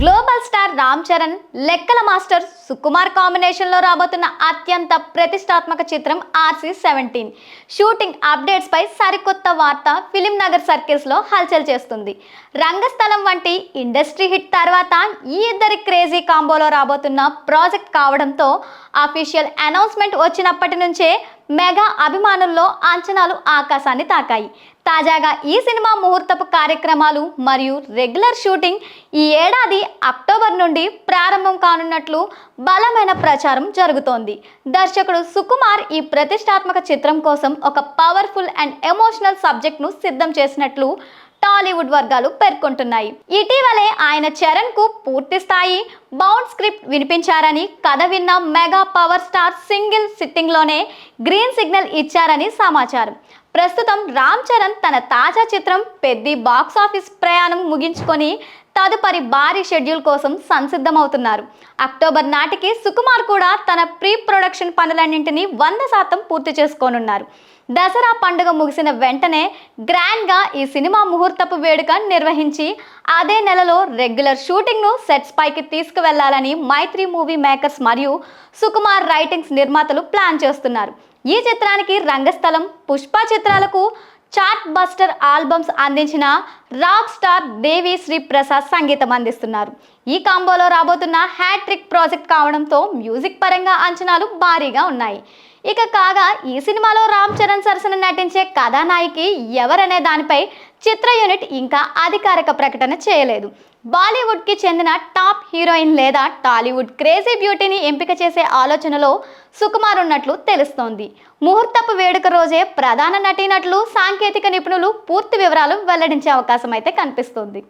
Global star Ram Charan, లెక్కల master Sukumar కాంబినేషన్లో రాబోతున్న అత్యంత ప్రతిష్టాత్మక చిత్రం RC-17 షూటింగ్ అప్డేట్స్ పై సరికొత్త వార్త ఫిలిం నగర్ సర్కిల్స్లో హల్చల్ చేస్తుంది. రంగస్థలం వంటి ఇండస్ట్రీ హిట్ తర్వాత ఈ ఇద్దరి క్రేజీ కాంబోలో రాబోతున్న ప్రాజెక్ట్ కావడంతో అఫీషియల్ అనౌన్స్మెంట్ వచ్చినప్పటి నుంచే మెగా అభిమానుల్లో అంచనాలు ఆకాశాన్ని తాకాయి. తాజాగా ఈ సినిమా ముహూర్తపు కార్యక్రమాలు మరియు రెగ్యులర్ షూటింగ్ ఈ ఏడాది అక్టోబర్ నుండి ప్రారంభం కానున్నట్లు బలమైన ప్రచారం జరుగుతోంది. దర్శకుడు సుకుమార్ ఈ ప్రతిష్టాత్మక చిత్రం కోసం ఒక పవర్ఫుల్ అండ్ ఎమోషనల్ సబ్జెక్ట్ను సిద్ధం చేసినట్లు టాలీవుడ్ వర్గాలు పేర్కొంటున్నాయి. ఇటీవలే ఆయన చరణ్ కు పూర్తి స్థాయి బౌండ్ స్క్రిప్ట్ వినిపించారని, కథ విన్న mega power star single sitting లోనే గ్రీన్ సిగ్నల్ ఇచ్చారని సమాచారం. ప్రస్తుతం రామ్ చరణ్ తన తాజా చిత్రం పెద్ది బాక్స్ ఆఫీస్ ప్రయాణం ముగించుకొని తదుపరి భారీ షెడ్యూల్ కోసం సంసిద్ధమవుతున్నారు. అక్టోబర్ నాటికి సుకుమార్ కూడా తన ప్రీ ప్రొడక్షన్ పనులన్నింటినీ 100% పూర్తి చేసుకోనున్నారు. దసరా పండుగ ముగిసిన వెంటనే గ్రాండ్గా ఈ సినిమా ముహూర్తపు వేడుక నిర్వహించి అదే నెలలో రెగ్యులర్ షూటింగ్ను సెట్స్ పైకి తీసుకువెళ్లాలని మైత్రి మూవీ మేకర్స్ మరియు సుకుమార్ రైటింగ్స్ నిర్మాతలు ప్లాన్ చేస్తున్నారు. ఈ చిత్రానికి రంగస్థలం, పుష్ప చిత్రాలకు చార్ట్ బస్టర్ ఆల్బమ్స్ అందించిన రాక్ స్టార్ దేవి శ్రీ ప్రసాద్ సంగీతం అందిస్తున్నారు. ఈ కాంబోలో రాబోతున్న హ్యాట్రిక్ ప్రాజెక్ట్ కావడంతో మ్యూజిక్ పరంగా అంచనాలు భారీగా ఉన్నాయి. ఇక కాగా ఈ సినిమాలో రామ్ చరణ్ సరసన నటించే కథానాయికి ఎవరనే దానిపై చిత్ర యూనిట్ ఇంకా అధికారిక ప్రకటన చేయలేదు. బాలీవుడ్కి చెందిన టాప్ హీరోయిన్ లేదా టాలీవుడ్ క్రేజీ బ్యూటీని ఎంపిక చేసే ఆలోచనలో సుకుమార్ ఉన్నట్లు తెలుస్తోంది. ముహూర్తపు వేడుక రోజే ప్రధాన నటీనటులు, సాంకేతిక నిపుణులు పూర్తి వివరాలు వెల్లడించే అవకాశం అయితే కనిపిస్తుంది.